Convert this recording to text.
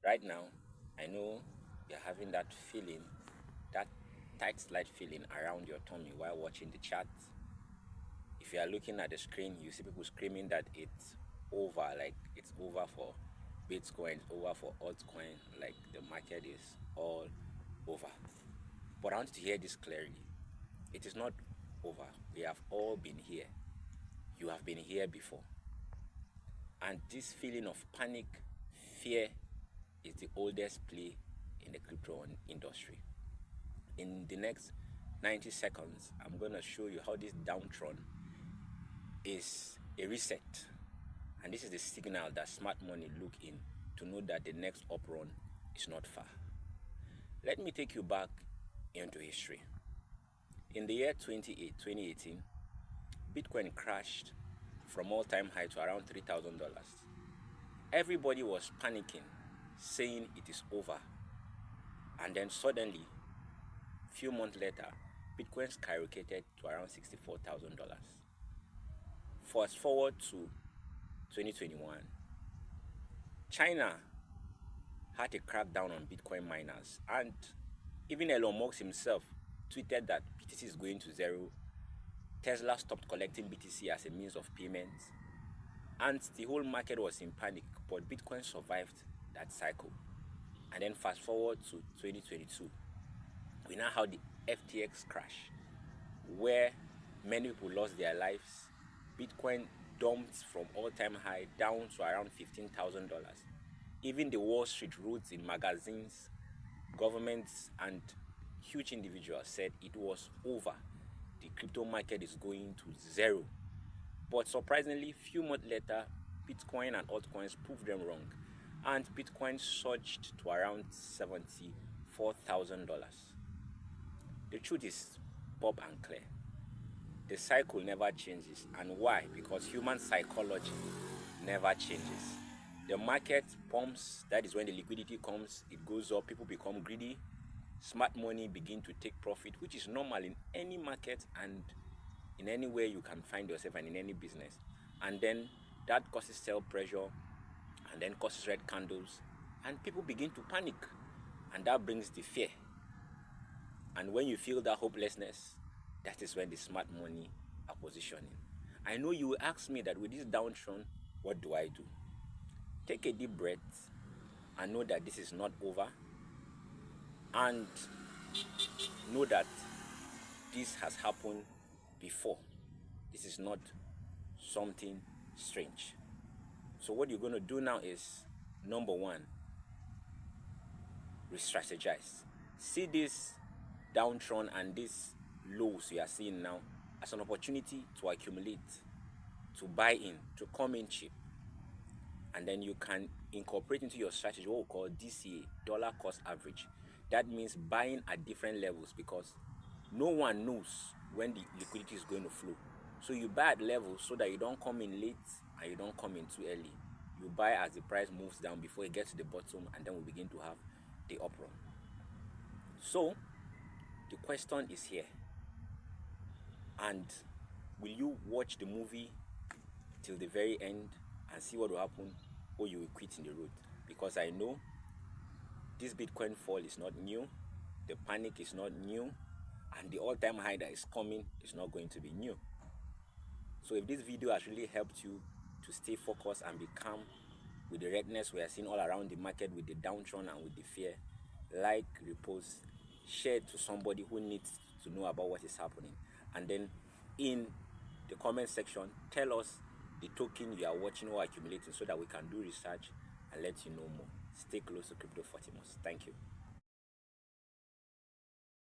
Right now, I know you're having that feeling, that tight slight feeling around your tummy while watching the chat. If you are looking at the screen, you see people screaming that it's over, like it's over for Bitcoin, it's over for altcoin, like the market is all over. But I want you to hear this clearly. It is not over. We have all been here. You have been here before. And this feeling of panic, fear, is the oldest play in the crypto industry. In the next 90 seconds, I'm going to show you how this downturn is a reset. And this is the signal that smart money look in to know that the next up run is not far. Let me take you back into history. In the year 2018, Bitcoin crashed from all-time high to around $3,000. Everybody was panicking, saying it is over. And then suddenly, a few months later, Bitcoin skyrocketed to around $64,000. Fast forward to 2021, China had a crackdown on Bitcoin miners, and even Elon Musk himself tweeted that BTC is going to zero. Tesla stopped collecting BTC as a means of payment, and the whole market was in panic, but Bitcoin survived that cycle. And then fast forward to 2022, we now have the FTX crash, where many people lost their lives. Bitcoin dumped from all-time high down to around $15,000. Even the Wall Street wrote in magazines, governments, and huge individuals said it was over. The crypto market is going to zero. But surprisingly, few months later, Bitcoin and altcoins proved them wrong, and Bitcoin surged to around $74,000. The truth is pop and clear. The cycle never changes. And why? Because human psychology never changes. The market pumps, that is when the liquidity comes, it goes up, people become greedy, smart money begin to take profit, which is normal in any market and in any way you can find yourself and in any business. And then that causes sell pressure, and then causes red candles, and people begin to panic, and that brings the fear. And when you feel that hopelessness, that is when the smart money are positioning. I know you will ask me that with this downturn, what do I do? Take a deep breath and know that this is not over, and know that this has happened before. This is not something strange. So what you're going to do now is, number one, re-strategize. See this downturn and these lows you are seeing now as an opportunity to accumulate, to buy in, to come in cheap. And then you can incorporate into your strategy what we call DCA, dollar cost average. That means buying at different levels, because no one knows when the liquidity is going to flow. So you buy at levels so that you don't come in late and you don't come in too early. You buy as the price moves down before it gets to the bottom, and then we begin to have the uproar. So the question is here, and will you watch the movie till the very end and see what will happen, or you will quit in the road? Because I know this Bitcoin fall is not new, the panic is not new, and the all-time high that is coming is not going to be new. So if this video has really helped you to stay focused and be calm with the redness we are seeing all around the market, with the downturn and with the fear, like, repost, share it to somebody who needs to know about what is happening. And then in the comment section, tell us the token you are watching or accumulating, so that we can do research and let you know more. Stay close to Crypto-Fotismós. Thank you.